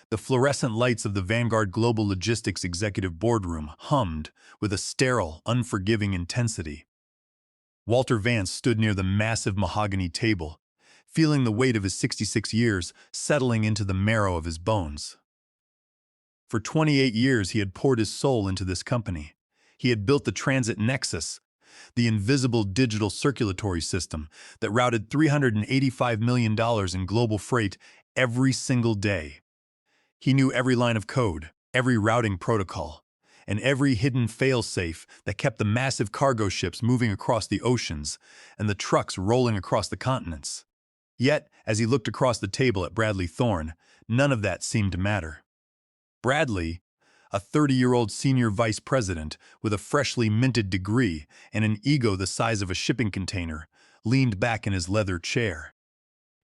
The fluorescent lights of the Vanguard Global Logistics Executive Boardroom hummed with a sterile, unforgiving intensity. Walter Vance stood near the massive mahogany table, feeling the weight of his 66 years settling into the marrow of his bones. For 28 years, he had poured his soul into this company. He had built the transit nexus, the invisible digital circulatory system that routed $385 million in global freight every single day. He knew every line of code, every routing protocol, and every hidden fail-safe that kept the massive cargo ships moving across the oceans and the trucks rolling across the continents. Yet, as he looked across the table at Bradley Thorne, none of that seemed to matter. Bradley, a 30-year-old senior vice president with a freshly minted degree and an ego the size of a shipping container, leaned back in his leather chair.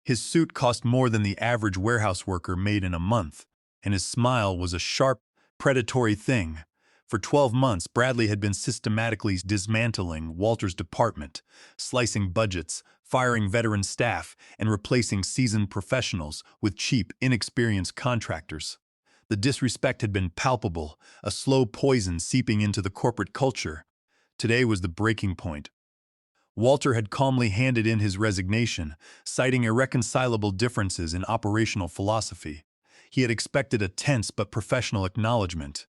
His suit cost more than the average warehouse worker made in a month, and his smile was a sharp, predatory thing. For 12 months, Bradley had been systematically dismantling Walter's department, slicing budgets, firing veteran staff, and replacing seasoned professionals with cheap, inexperienced contractors. The disrespect had been palpable, a slow poison seeping into the corporate culture. Today was the breaking point. Walter had calmly handed in his resignation, citing irreconcilable differences in operational philosophy. He had expected a tense but professional acknowledgement.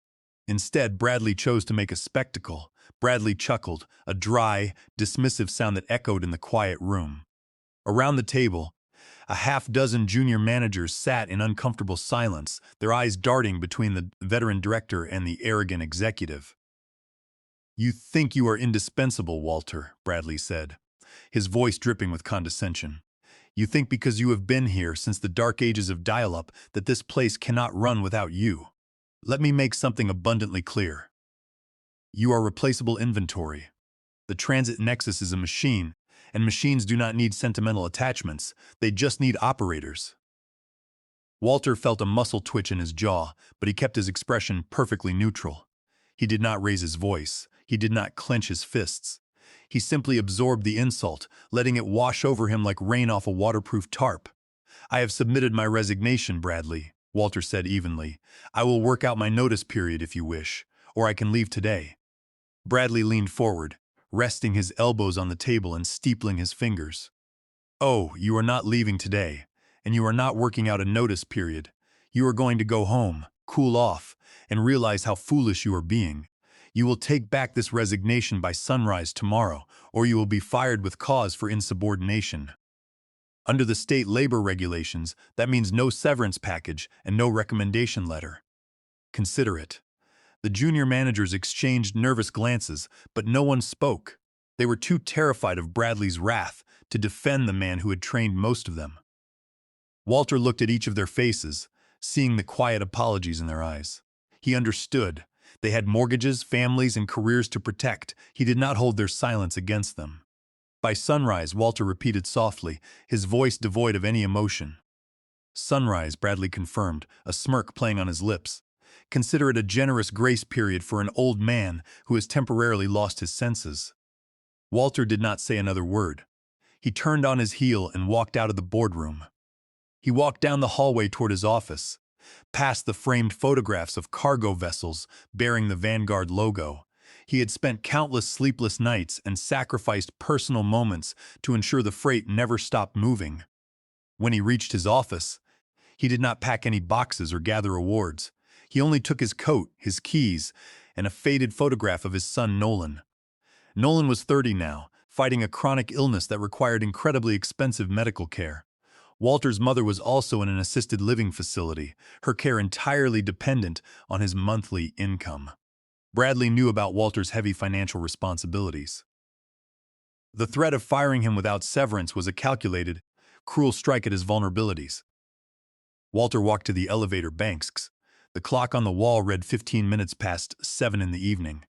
Instead, Bradley chose to make a spectacle. Bradley chuckled, a dry, dismissive sound that echoed in the quiet room. Around the table, a half-dozen junior managers sat in uncomfortable silence, their eyes darting between the veteran director and the arrogant executive. "You think you are indispensable, Walter," Bradley said, his voice dripping with condescension. "You think because you have been here since the dark ages of dial-up that this place cannot run without you. Let me make something abundantly clear. You are replaceable inventory. The transit nexus is a machine, and machines do not need sentimental attachments, they just need operators." Walter felt a muscle twitch in his jaw, but he kept his expression perfectly neutral. He did not raise his voice. He did not clench his fists. He simply absorbed the insult, letting it wash over him like rain off a waterproof tarp. "I have submitted my resignation, Bradley," Walter said evenly. "I will work out my notice period if you wish, or I can leave today." Bradley leaned forward, resting his elbows on the table and steepling his fingers. "Oh, you are not leaving today, and you are not working out a notice period. You are going to go home, cool off, and realize how foolish you are being. You will take back this resignation by sunrise tomorrow, or you will be fired with cause for insubordination. Under the state labor regulations, that means no severance package and no recommendation letter. Consider it." The junior managers exchanged nervous glances, but no one spoke. They were too terrified of Bradley's wrath to defend the man who had trained most of them. Walter looked at each of their faces, seeing the quiet apologies in their eyes. He understood. They had mortgages, families, and careers to protect. He did not hold their silence against them. "By sunrise," Walter repeated softly, his voice devoid of any emotion. "Sunrise," Bradley confirmed, a smirk playing on his lips. "Consider it a generous grace period for an old man who has temporarily lost his senses." Walter did not say another word. He turned on his heel and walked out of the boardroom. He walked down the hallway toward his office, past the framed photographs of cargo vessels bearing the Vanguard logo. He had spent countless sleepless nights and sacrificed personal moments to ensure the freight never stopped moving. When he reached his office, he did not pack any boxes or gather awards. He only took his coat, his keys, and a faded photograph of his son Nolan. Nolan was 30 now, fighting a chronic illness that required incredibly expensive medical care. Walter's mother was also in an assisted living facility, her care entirely dependent on his monthly income. Bradley knew about Walter's heavy financial responsibilities. The threat of firing him without severance was a calculated, cruel strike at his vulnerabilities. Walter walked to the elevator banks. The clock on the wall read 15 minutes past 7 in the evening.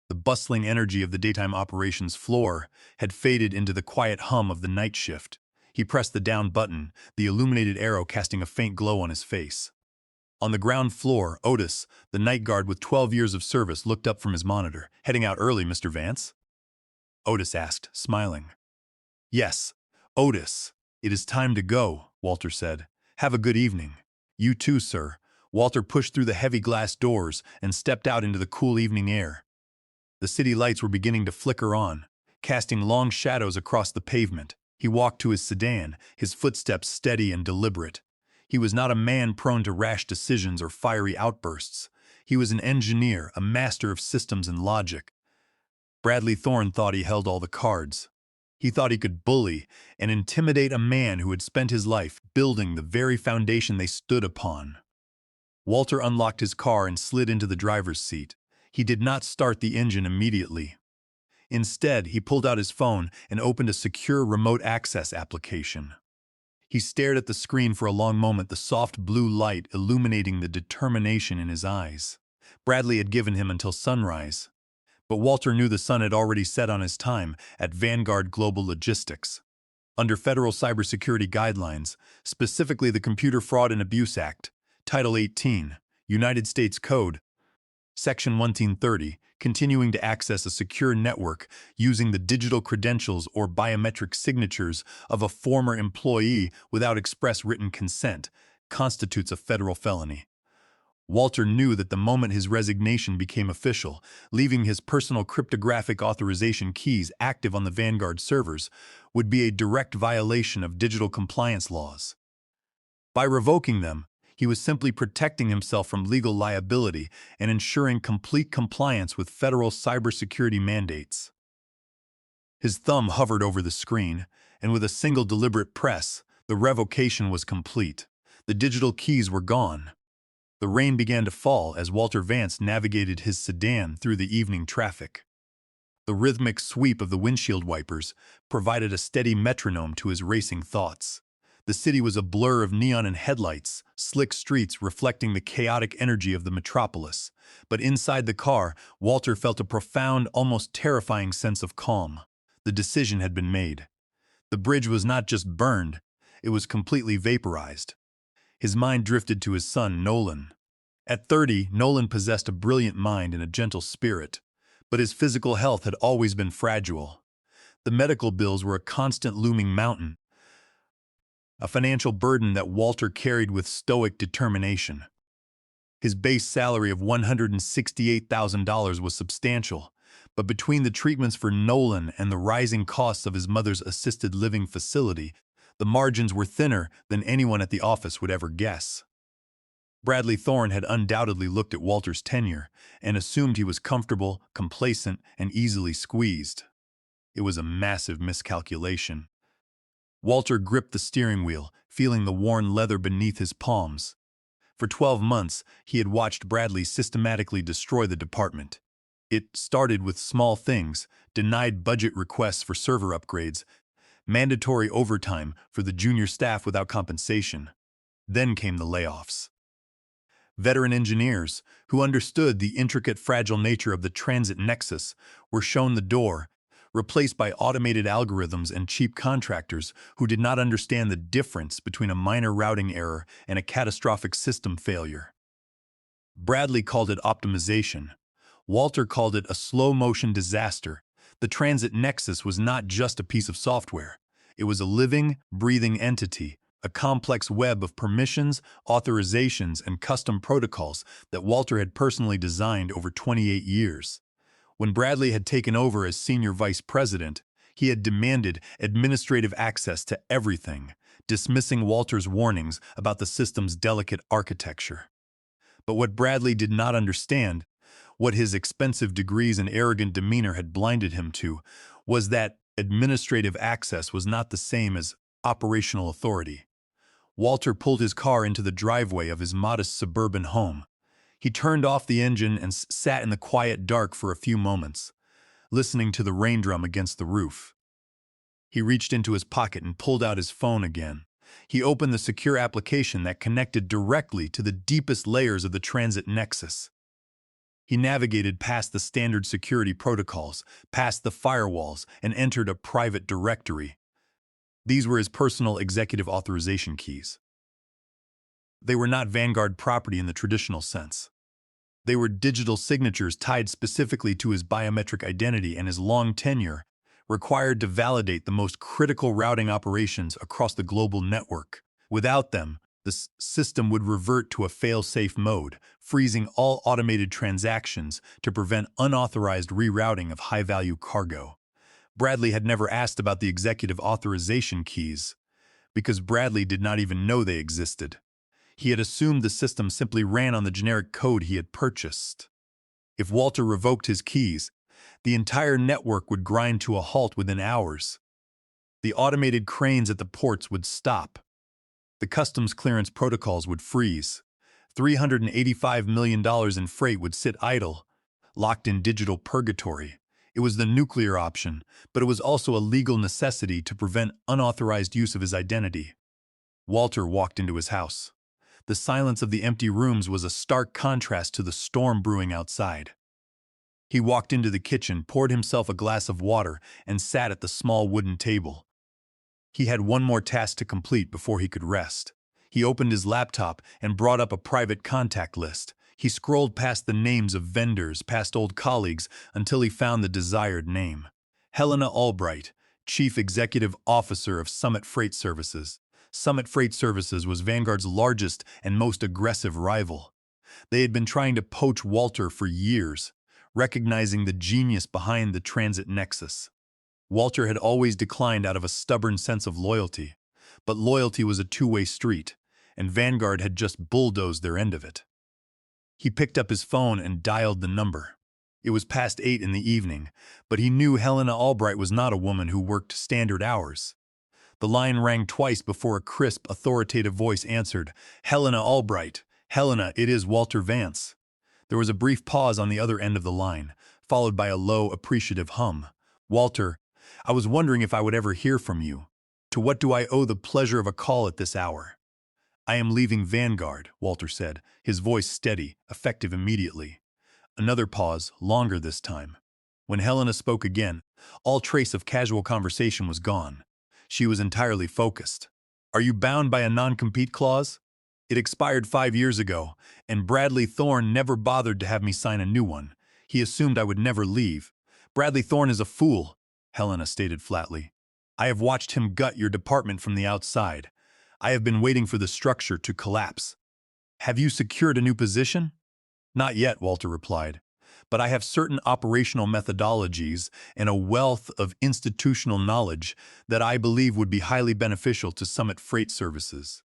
The bustling energy of the daytime operations floor had faded into the quiet hum of the night shift. He pressed the down button, the illuminated arrow casting a faint glow on his face. On the ground floor, Otis, the night guard with 12 years of service, looked up from his monitor. "Heading out early, Mr. Vance?" Otis asked, smiling. "Yes, Otis. It is time to go," Walter said. "Have a good evening. You too, sir. Walter pushed through the heavy glass doors and stepped out into the cool evening air. The city lights were beginning to flicker on, casting long shadows across the pavement. He walked to his sedan, his footsteps steady and deliberate. He was not a man prone to rash decisions or fiery outbursts. He was an engineer, a master of systems and logic. Bradley Thorne thought he held all the cards. He thought he could bully and intimidate a man who had spent his life building the very foundation they stood upon. Walter unlocked his car and slid into the driver's seat. He did not start the engine immediately. Instead, he pulled out his phone and opened a secure remote access application. He stared at the screen for a long moment, the soft blue light illuminating the determination in his eyes. Bradley had given him until sunrise, but Walter knew the sun had already set on his time at Vanguard Global Logistics. Under federal cybersecurity guidelines, specifically the Computer Fraud and Abuse Act, Title 18, United States Code, Section 1930, continuing to access a secure network using the digital credentials or biometric signatures of a former employee without express written consent, constitutes a federal felony. Walter knew that the moment his resignation became official, leaving his personal cryptographic authorization keys active on the Vanguard servers would be a direct violation of digital compliance laws. By revoking them, he was simply protecting himself from legal liability and ensuring complete compliance with federal cybersecurity mandates. His thumb hovered over the screen, and with a single deliberate press, the revocation was complete. The digital keys were gone. The rain began to fall as Walter Vance navigated his sedan through the evening traffic. The rhythmic sweep of the windshield wipers provided a steady metronome to his racing thoughts. The city was a blur of neon and headlights, slick streets reflecting the chaotic energy of the metropolis. But inside the car, Walter felt a profound, almost terrifying sense of calm. The decision had been made. The bridge was not just burned, it was completely vaporized. His mind drifted to his son, Nolan. At 30, Nolan possessed a brilliant mind and a gentle spirit, but his physical health had always been fragile. The medical bills were a constant looming mountain, a financial burden that Walter carried with stoic determination. His base salary of $168,000 was substantial, but between the treatments for Nolan and the rising costs of his mother's assisted living facility, the margins were thinner than anyone at the office would ever guess. Bradley Thorne had undoubtedly looked at Walter's tenure and assumed he was comfortable, complacent, and easily squeezed. It was a massive miscalculation. Walter gripped the steering wheel, feeling the worn leather beneath his palms. For 12 months, he had watched Bradley systematically destroy the department. It started with small things, denied budget requests for server upgrades, mandatory overtime for the junior staff without compensation. Then came the layoffs. Veteran engineers, who understood the intricate, fragile nature of the transit nexus, were shown the door, replaced by automated algorithms and cheap contractors who did not understand the difference between a minor routing error and a catastrophic system failure. Bradley called it optimization. Walter called it a slow-motion disaster. The transit nexus was not just a piece of software. It was a living, breathing entity, a complex web of permissions, authorizations, and custom protocols that Walter had personally designed over 28 years. When Bradley had taken over as senior vice president, he had demanded administrative access to everything, dismissing Walter's warnings about the system's delicate architecture. But what Bradley did not understand, what his expensive degrees and arrogant demeanor had blinded him to, was that administrative access was not the same as operational authority. Walter pulled his car into the driveway of his modest suburban home. He turned off the engine and sat in the quiet dark for a few moments, listening to the rain drum against the roof. He reached into his pocket and pulled out his phone again. He opened the secure application that connected directly to the deepest layers of the transit nexus. He navigated past the standard security protocols, past the firewalls, and entered a private directory. These were his personal executive authorization keys. They were not Vanguard property in the traditional sense. They were digital signatures tied specifically to his biometric identity and his long tenure, required to validate the most critical routing operations across the global network. Without them, The system would revert to a fail-safe mode, freezing all automated transactions to prevent unauthorized rerouting of high-value cargo. Bradley had never asked about the executive authorization keys, because Bradley did not even know they existed. He had assumed the system simply ran on the generic code he had purchased. If Walter revoked his keys, the entire network would grind to a halt within hours. The automated cranes at the ports would stop. The customs clearance protocols would freeze. $385 million in freight would sit idle, locked in digital purgatory. It was the nuclear option, but it was also a legal necessity to prevent unauthorized use of his identity. Walter walked into his house. The silence of the empty rooms was a stark contrast to the storm brewing outside. He walked into the kitchen, poured himself a glass of water, and sat at the small wooden table. He had one more task to complete before he could rest. He opened his laptop and brought up a private contact list. He scrolled past the names of vendors, past old colleagues, until he found the desired name. Helena Albright, Chief Executive Officer of Summit Freight Services. Summit Freight Services was Vanguard's largest and most aggressive rival. They had been trying to poach Walter for years, recognizing the genius behind the transit nexus. Walter had always declined out of a stubborn sense of loyalty, but loyalty was a two-way street, and Vanguard had just bulldozed their end of it. He picked up his phone and dialed the number. It was past 8 in the evening, but he knew Helena Albright was not a woman who worked standard hours. The line rang twice before a crisp, authoritative voice answered, "Helena Albright. Helena, it is Walter Vance." There was a brief pause on the other end of the line, followed by a low, appreciative hum. "Walter, I was wondering if I would ever hear from you. To what do I owe the pleasure of a call at this hour?" "I am leaving Vanguard," Walter said, his voice steady, effective immediately. Another pause, longer this time. When Helena spoke again, all trace of casual conversation was gone. She was entirely focused. "Are you bound by a non-compete clause? It expired 5 years ago, and Bradley Thorne never bothered to have me sign a new one. He assumed I would never leave." "Bradley Thorne is a fool," Helena stated flatly. "I have watched him gut your department from the outside. I have been waiting for the structure to collapse." "Have you secured a new position?" "Not yet," Walter replied, "but I have certain operational methodologies and a wealth of institutional knowledge that I believe would be highly beneficial to Summit Freight Services."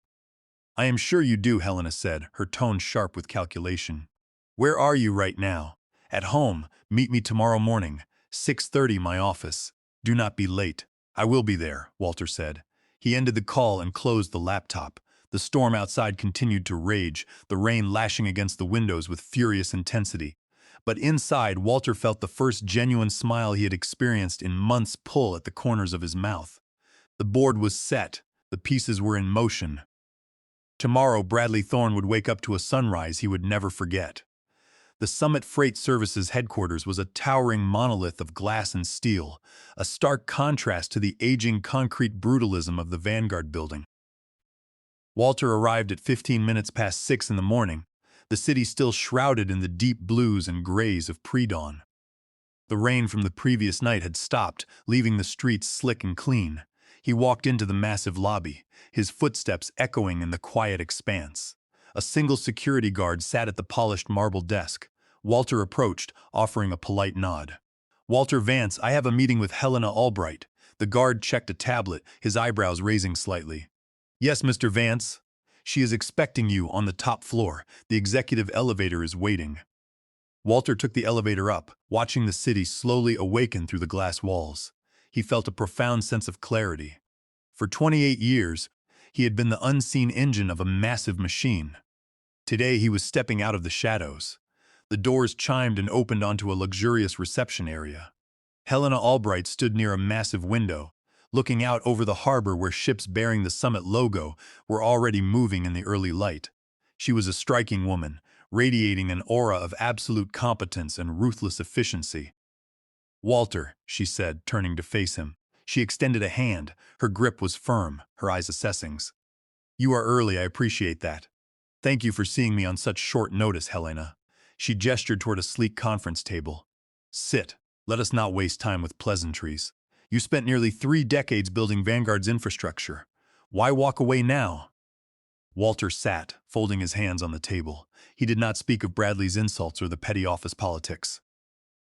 "I am sure you do," Helena said, her tone sharp with calculation. "Where are you right now?" "At home. Meet me tomorrow morning, 6:30, my office. Do not be late." "I will be there," Walter said. He ended the call and closed the laptop. The storm outside continued to rage, the rain lashing against the windows with furious intensity. But inside, Walter felt the first genuine smile he had experienced in months pull at the corners of his mouth. The board was set, the pieces were in motion. Tomorrow, Bradley Thorne would wake up to a sunrise he would never forget. The Summit Freight Services headquarters was a towering monolith of glass and steel, a stark contrast to the aging concrete brutalism of the Vanguard building. Walter arrived at 15 minutes past 6 in the morning, the city still shrouded in the deep blues and grays of pre-dawn. The rain from the previous night had stopped, leaving the streets slick and clean. He walked into the massive lobby, his footsteps echoing in the quiet expanse. A single security guard sat at the polished marble desk. Walter approached, offering a polite nod. "Walter Vance, I have a meeting with Helena Albright." The guard checked a tablet, his eyebrows raising slightly. "Yes, Mr. Vance. She is expecting you on the top floor. The executive elevator is waiting." Walter took the elevator up, watching the city slowly awaken through the glass walls. He felt a profound sense of clarity. For 28 years, he had been the unseen engine of a massive machine. Today he was stepping out of the shadows. The doors chimed and opened onto a luxurious reception area. Helena Albright stood near a massive window, looking out over the harbor where ships bearing the Summit logo were already moving in the early light. She was a striking woman, radiating an aura of absolute competence and ruthless efficiency. "Walter," she said, turning to face him. She extended a hand. Her grip was firm, her eyes assessing. "You are early, I appreciate that. Thank you for seeing me on such short notice, Helena." She gestured toward a sleek conference table. "Sit. Let us not waste time with pleasantries. You spent nearly 3 decades building Vanguard's infrastructure. Why walk away now?" Walter sat, folding his hands on the table. He did not speak of Bradley's insults or the petty office politics.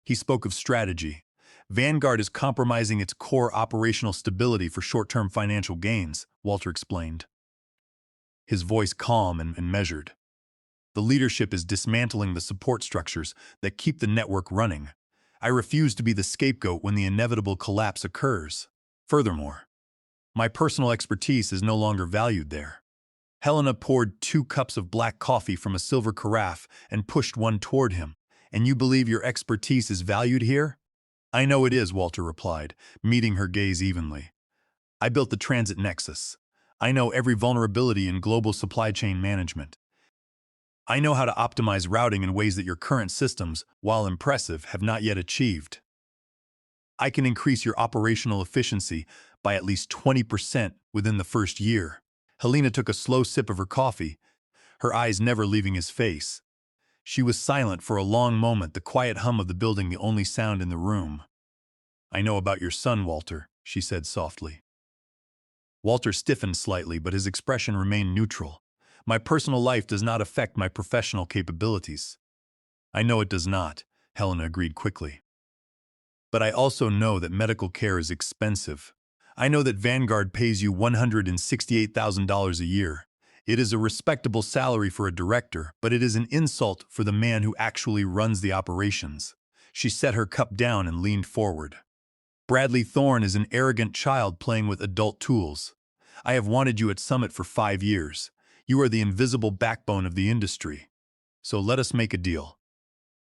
He spoke of strategy. Vanguard is compromising its core operational stability for short-term financial gains, Walter explained, his voice calm and measured. The leadership is dismantling the support structures that keep the network running. I refuse to be the scapegoat when the inevitable collapse occurs. Furthermore, my personal expertise is no longer valued there. Helena poured 2 cups of black coffee from a silver carafe and pushed one toward him. And you believe your expertise is valued here? I know it is, Walter replied, meeting her gaze evenly. I built the transit nexus. I know every vulnerability in global supply chain management. I know how to optimize routing in ways that your current systems, while impressive, have not yet achieved. I can increase your operational efficiency by at least 20% within the first year. Helena took a slow sip of her coffee, her eyes never leaving his face. She was silent for a long moment, the quiet hum of the building the only sound in the room. I know about your son, Walter, she said softly. Walter stiffened slightly, but his expression remained neutral. My personal life does not affect my professional capabilities. I know it does not, Helena agreed quickly. But I also know that medical care is expensive. I know that Vanguard pays you $168,000 a year. It is a respectable salary for a director, but it is an insult for the man who actually runs the operations. She set her cup down and leaned forward. Bradley Thorne is an arrogant child playing with adult tools. I have wanted you at Summit for 5 years. You are the invisible backbone of the industry. So let us make a deal.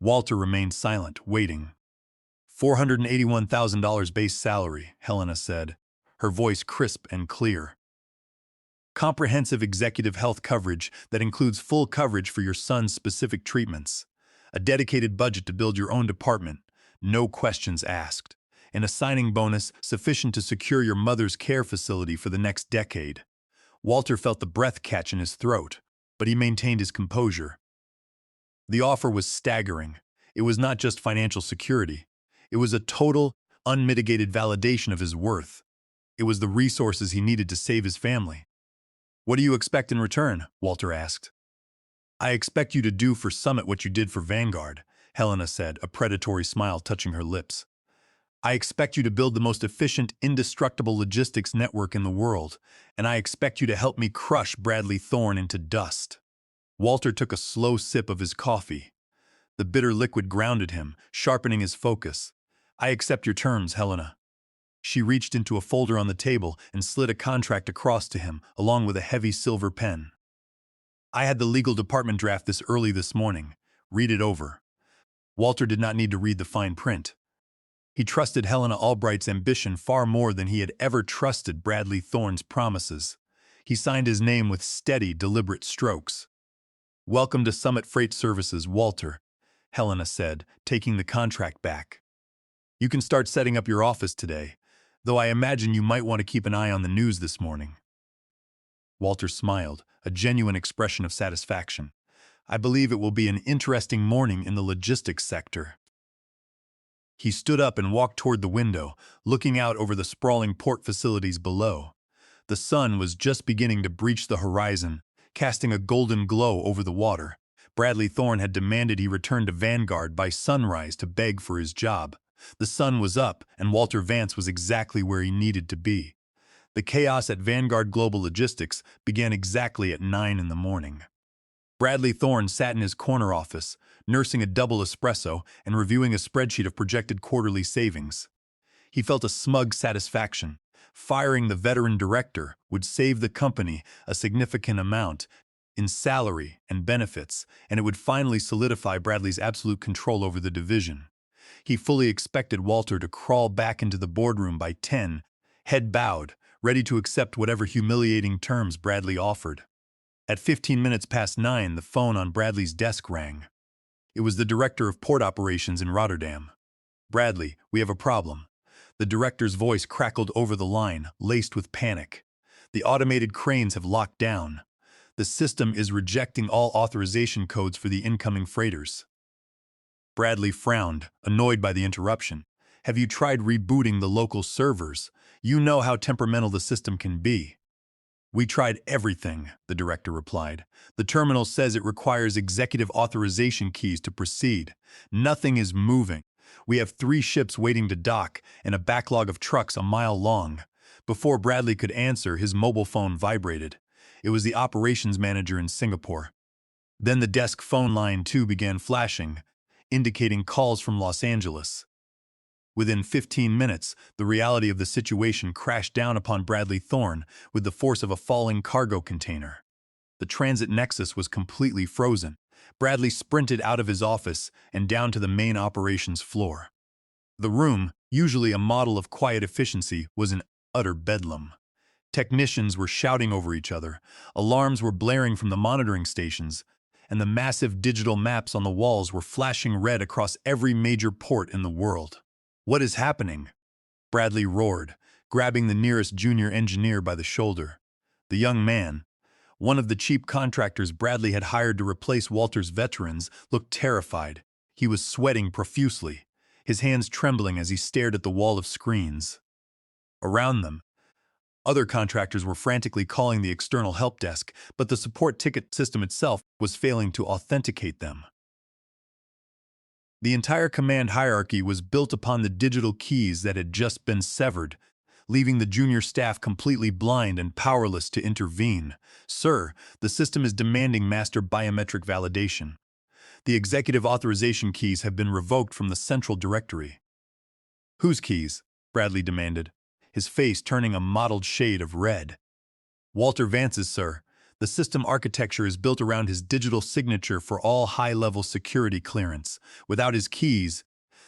Walter remained silent, waiting. $481,000 base salary, Helena said, her voice crisp and clear. Comprehensive executive health coverage that includes full coverage for your son's specific treatments. A dedicated budget to build your own department, no questions asked. And a signing bonus sufficient to secure your mother's care facility for the next decade. Walter felt the breath catch in his throat, but he maintained his composure. The offer was staggering. It was not just financial security. It was a total, unmitigated validation of his worth. It was the resources he needed to save his family. What do you expect in return? Walter asked. I expect you to do for Summit what you did for Vanguard, Helena said, a predatory smile touching her lips. I expect you to build the most efficient, indestructible logistics network in the world, and I expect you to help me crush Bradley Thorne into dust. Walter took a slow sip of his coffee. The bitter liquid grounded him, sharpening his focus. I accept your terms, Helena. She reached into a folder on the table and slid a contract across to him, along with a heavy silver pen. I had the legal department draft this early this morning. Read it over. Walter did not need to read the fine print. He trusted Helena Albright's ambition far more than he had ever trusted Bradley Thorne's promises. He signed his name with steady, deliberate strokes. Welcome to Summit Freight Services, Walter, Helena said, taking the contract back. You can start setting up your office today, though I imagine you might want to keep an eye on the news this morning. Walter smiled, a genuine expression of satisfaction. I believe it will be an interesting morning in the logistics sector. He stood up and walked toward the window, looking out over the sprawling port facilities below. The sun was just beginning to breach the horizon, casting a golden glow over the water. Bradley Thorne had demanded he return to Vanguard by sunrise to beg for his job. The sun was up, and Walter Vance was exactly where he needed to be. The chaos at Vanguard Global Logistics began exactly at 9 in the morning. Bradley Thorne sat in his corner office, nursing a double espresso and reviewing a spreadsheet of projected quarterly savings. He felt a smug satisfaction. Firing the veteran director would save the company a significant amount in salary and benefits, and it would finally solidify Bradley's absolute control over the division. He fully expected Walter to crawl back into the boardroom by 10, head bowed, ready to accept whatever humiliating terms Bradley offered. At 15 minutes past 9, the phone on Bradley's desk rang. It was the director of port operations in Rotterdam. Bradley, we have a problem. The director's voice crackled over the line, laced with panic. The automated cranes have locked down. The system is rejecting all authorization codes for the incoming freighters. Bradley frowned, annoyed by the interruption. Have you tried rebooting the local servers? You know how temperamental the system can be. We tried everything, the director replied. The terminal says it requires executive authorization keys to proceed. Nothing is moving. We have 3 ships waiting to dock and a backlog of trucks a mile long. Before Bradley could answer, his mobile phone vibrated. It was the operations manager in Singapore. Then the desk phone line too began flashing, indicating calls from Los Angeles. Within 15 minutes, the reality of the situation crashed down upon Bradley Thorne with the force of a falling cargo container. The transit nexus was completely frozen. Bradley sprinted out of his office and down to the main operations floor. The room, usually a model of quiet efficiency, was an utter bedlam. Technicians were shouting over each other, alarms were blaring from the monitoring stations, and the massive digital maps on the walls were flashing red across every major port in the world. "What is happening?" Bradley roared, grabbing the nearest junior engineer by the shoulder. The young man, one of the cheap contractors Bradley had hired to replace Walter's veterans, looked terrified. He was sweating profusely, his hands trembling as he stared at the wall of screens. Around them, other contractors were frantically calling the external help desk, but the support ticket system itself was failing to authenticate them. The entire command hierarchy was built upon the digital keys that had just been severed, leaving the junior staff completely blind and powerless to intervene. "Sir, the system is demanding master biometric validation. The executive authorization keys have been revoked from the central directory." "Whose keys?" Bradley demanded, his face turning a mottled shade of red. "Walter Vance's, sir. The system architecture is built around his digital signature for all high-level security clearance. Without his keys,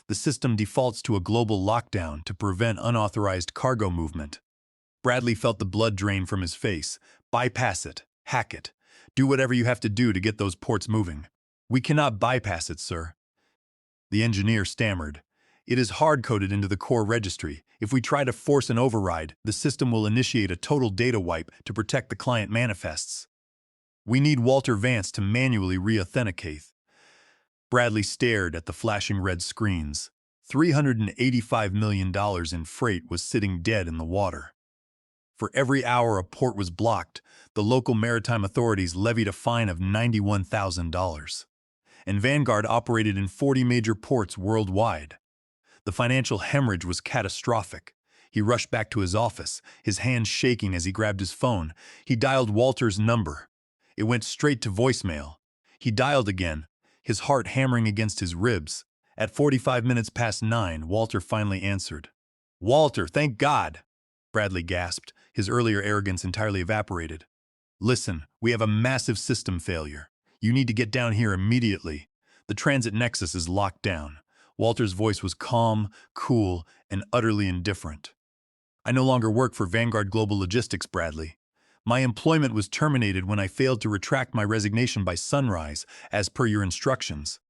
the system defaults to a global lockdown to prevent unauthorized cargo movement." Bradley felt the blood drain from his face. "Bypass it. Hack it. Do whatever you have to do to get those ports moving." "We cannot bypass it, sir." The engineer stammered. "It is hard-coded into the core registry. If we try to force an override, the system will initiate a total data wipe to protect the client manifests. We need Walter Vance to manually re-authenticate." Bradley stared at the flashing red screens. $385 million in freight was sitting dead in the water. For every hour a port was blocked, the local maritime authorities levied a fine of $91,000. And Vanguard operated in 40 major ports worldwide. The financial hemorrhage was catastrophic. He rushed back to his office, his hands shaking as he grabbed his phone. He dialed Walter's number. It went straight to voicemail. He dialed again, his heart hammering against his ribs. At 45 minutes past 9, Walter finally answered. "Walter, thank God!" Bradley gasped, his earlier arrogance entirely evaporated. "Listen, we have a massive system failure. You need to get down here immediately. The transit nexus is locked down." Walter's voice was calm, cool, and utterly indifferent. "I no longer work for Vanguard Global Logistics, Bradley. My employment was terminated when I failed to retract my resignation by sunrise, as per your instructions."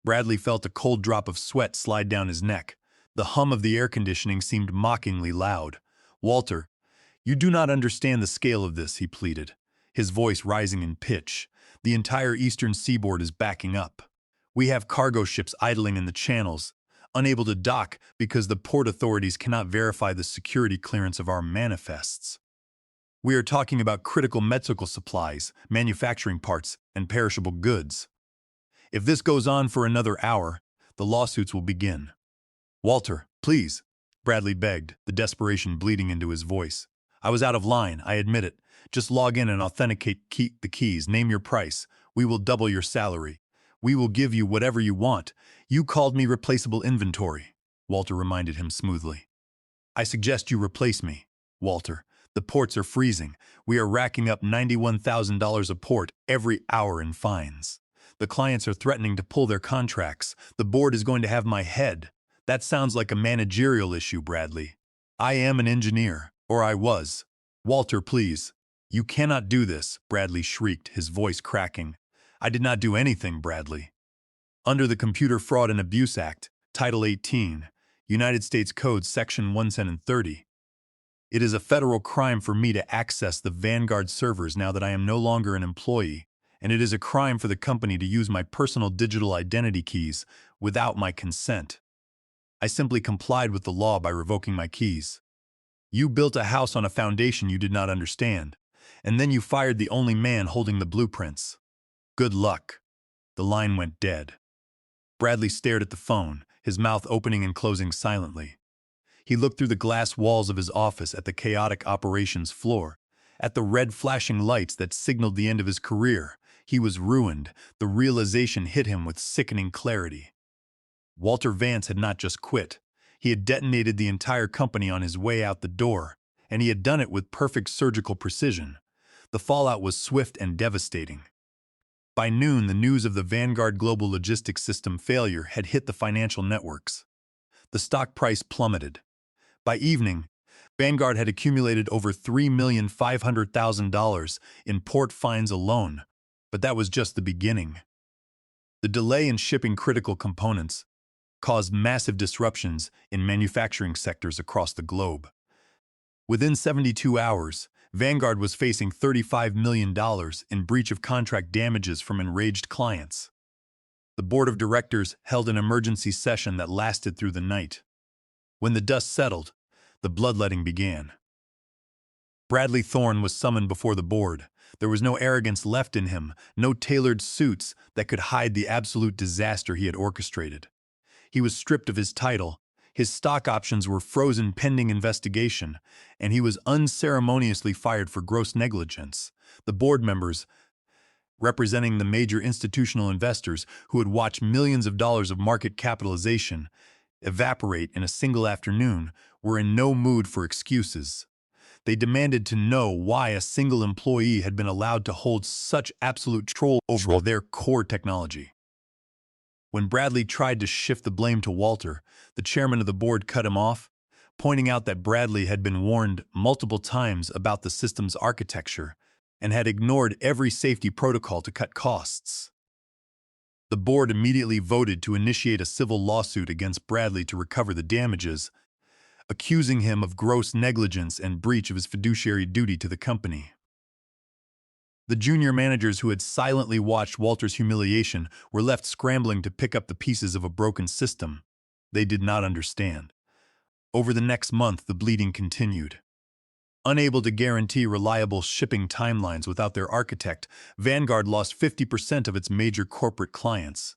Bradley felt a cold drop of sweat slide down his neck. The hum of the air conditioning seemed mockingly loud. "Walter, you do not understand the scale of this," he pleaded, his voice rising in pitch. "The entire eastern seaboard is backing up. We have cargo ships idling in the channels, unable to dock because the port authorities cannot verify the security clearance of our manifests. We are talking about critical medical supplies, manufacturing parts, and perishable goods. If this goes on for another hour, the lawsuits will begin." "Walter, please," Bradley begged, the desperation bleeding into his voice. "I was out of line, I admit it. Just log in and authenticate the keys, name your price. We will double your salary. We will give you whatever you want. You called me replaceable inventory," Walter reminded him smoothly. "I suggest you replace me, Walter. The ports are freezing. We are racking up $91,000 a port every hour in fines. The clients are threatening to pull their contracts. The board is going to have my head. That sounds like a managerial issue, Bradley. I am an engineer, or I was. Walter, please." "You cannot do this," Bradley shrieked, his voice cracking. "I did not do anything, Bradley. Under the Computer Fraud and Abuse Act, Title 18, United States Code Section 130, it is a federal crime for me to access the Vanguard servers now that I am no longer an employee, and it is a crime for the company to use my personal digital identity keys without my consent. I simply complied with the law by revoking my keys. You built a house on a foundation you did not understand, and then you fired the only man holding the blueprints. Good luck." The line went dead. Bradley stared at the phone, his mouth opening and closing silently. He looked through the glass walls of his office at the chaotic operations floor, at the red flashing lights that signaled the end of his career. He was ruined. The realization hit him with sickening clarity. Walter Vance had not just quit. He had detonated the entire company on his way out the door, and he had done it with perfect surgical precision. The fallout was swift and devastating. By noon, the news of the Vanguard Global Logistics System failure had hit the financial networks. The stock price plummeted. By evening, Vanguard had accumulated over $3,500,000 in port fines alone, but that was just the beginning. The delay in shipping critical components caused massive disruptions in manufacturing sectors across the globe. Within 72 hours, Vanguard was facing $35 million in breach of contract damages from enraged clients. The board of directors held an emergency session that lasted through the night. When the dust settled, the bloodletting began. Bradley Thorne was summoned before the board. There was no arrogance left in him, no tailored suits that could hide the absolute disaster he had orchestrated. He was stripped of his title, his stock options were frozen pending investigation, and he was unceremoniously fired for gross negligence. The board members, representing the major institutional investors who had watched millions of dollars of market capitalization evaporate in a single afternoon, were in no mood for excuses. They demanded to know why a single employee had been allowed to hold such absolute control over their core technology. When Bradley tried to shift the blame to Walter, the chairman of the board cut him off, pointing out that Bradley had been warned multiple times about the system's architecture and had ignored every safety protocol to cut costs. The board immediately voted to initiate a civil lawsuit against Bradley to recover the damages, accusing him of gross negligence and breach of his fiduciary duty to the company. The junior managers who had silently watched Walter's humiliation were left scrambling to pick up the pieces of a broken system. They did not understand. Over the next month, the bleeding continued. Unable to guarantee reliable shipping timelines without their architect, Vanguard lost 50% of its major corporate clients.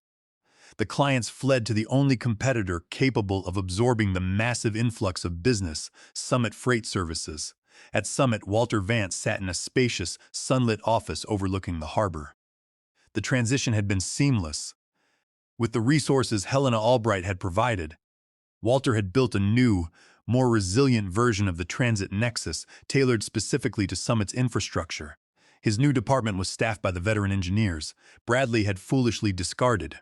The clients fled to the only competitor capable of absorbing the massive influx of business, Summit Freight Services. At Summit, Walter Vance sat in a spacious, sunlit office overlooking the harbor. The transition had been seamless. With the resources Helena Albright had provided, Walter had built a new, more resilient version of the Transit Nexus tailored specifically to Summit's infrastructure. His new department was staffed by the veteran engineers Bradley had foolishly discarded,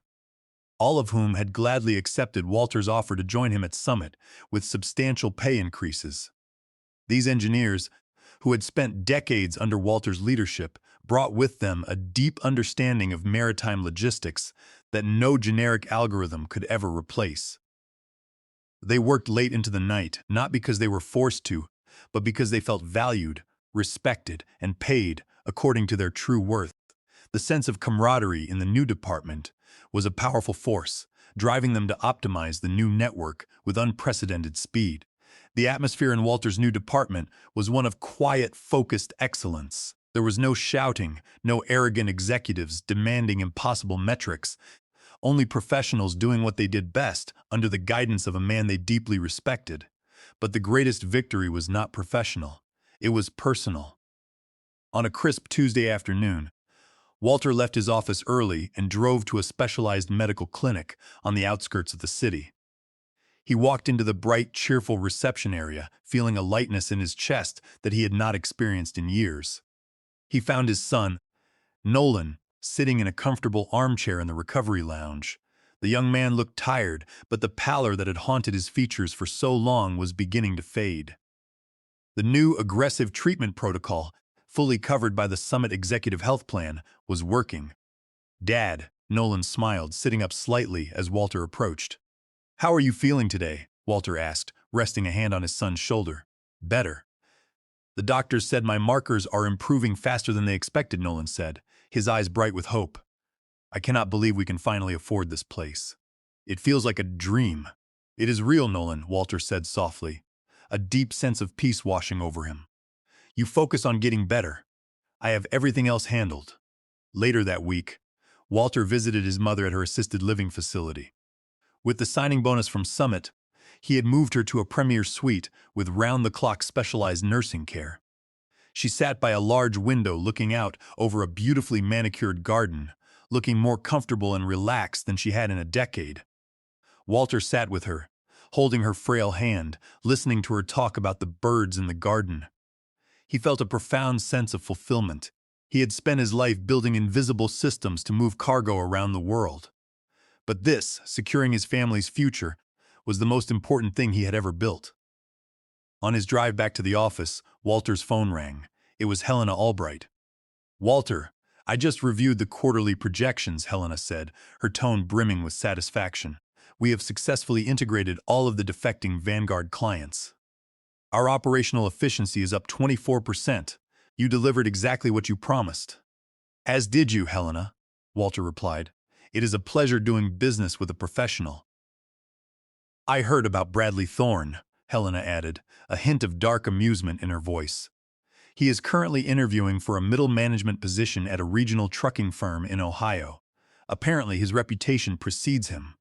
all of whom had gladly accepted Walter's offer to join him at Summit with substantial pay increases. These engineers, who had spent decades under Walter's leadership, brought with them a deep understanding of maritime logistics that no generic algorithm could ever replace. They worked late into the night, not because they were forced to, but because they felt valued, respected, and paid according to their true worth. The sense of camaraderie in the new department was a powerful force, driving them to optimize the new network with unprecedented speed. The atmosphere in Walter's new department was one of quiet, focused excellence. There was no shouting, no arrogant executives demanding impossible metrics, only professionals doing what they did best under the guidance of a man they deeply respected. But the greatest victory was not professional. It was personal. On a crisp Tuesday afternoon, Walter left his office early and drove to a specialized medical clinic on the outskirts of the city. He walked into the bright, cheerful reception area, feeling a lightness in his chest that he had not experienced in years. He found his son, Nolan, sitting in a comfortable armchair in the recovery lounge. The young man looked tired, but the pallor that had haunted his features for so long was beginning to fade. The new aggressive treatment protocol, fully covered by the Summit Executive Health Plan, was working. "Dad," Nolan smiled, sitting up slightly as Walter approached. "How are you feeling today?" Walter asked, resting a hand on his son's shoulder. "Better. The doctors said my markers are improving faster than they expected," Nolan said, his eyes bright with hope. "I cannot believe we can finally afford this place. It feels like a dream." "It is real, Nolan," Walter said softly. a deep sense of peace washing over him. You focus on getting better. I have everything else handled. Later that week, Walter visited his mother at her assisted living facility. With the signing bonus from Summit, he had moved her to a premier suite with round-the-clock specialized nursing care. She sat by a large window looking out over a beautifully manicured garden, looking more comfortable and relaxed than she had in a decade. Walter sat with her, holding her frail hand, listening to her talk about the birds in the garden. He felt a profound sense of fulfillment. He had spent his life building invisible systems to move cargo around the world. But this, securing his family's future, was the most important thing he had ever built. On his drive back to the office, Walter's phone rang. It was Helena Albright. "Walter, I just reviewed the quarterly projections," Helena said, her tone brimming with satisfaction. "We have successfully integrated all of the defecting Vanguard clients. Our operational efficiency is up 24%. You delivered exactly what you promised." "As did you, Helena," Walter replied. "It is a pleasure doing business with a professional." "I heard about Bradley Thorne," Helena added, a hint of dark amusement in her voice. "He is currently interviewing for a middle management position at a regional trucking firm in Ohio. Apparently his reputation precedes him."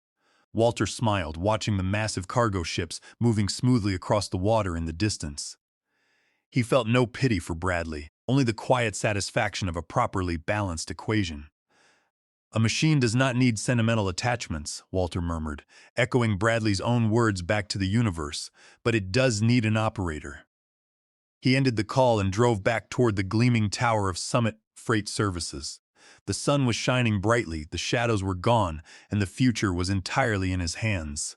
Walter smiled, watching the massive cargo ships moving smoothly across the water in the distance. He felt no pity for Bradley, only the quiet satisfaction of a properly balanced equation. "A machine does not need sentimental attachments," Walter murmured, echoing Bradley's own words back to the universe, "but it does need an operator." He ended the call and drove back toward the gleaming tower of Summit Freight Services. The sun was shining brightly, the shadows were gone, and the future was entirely in his hands.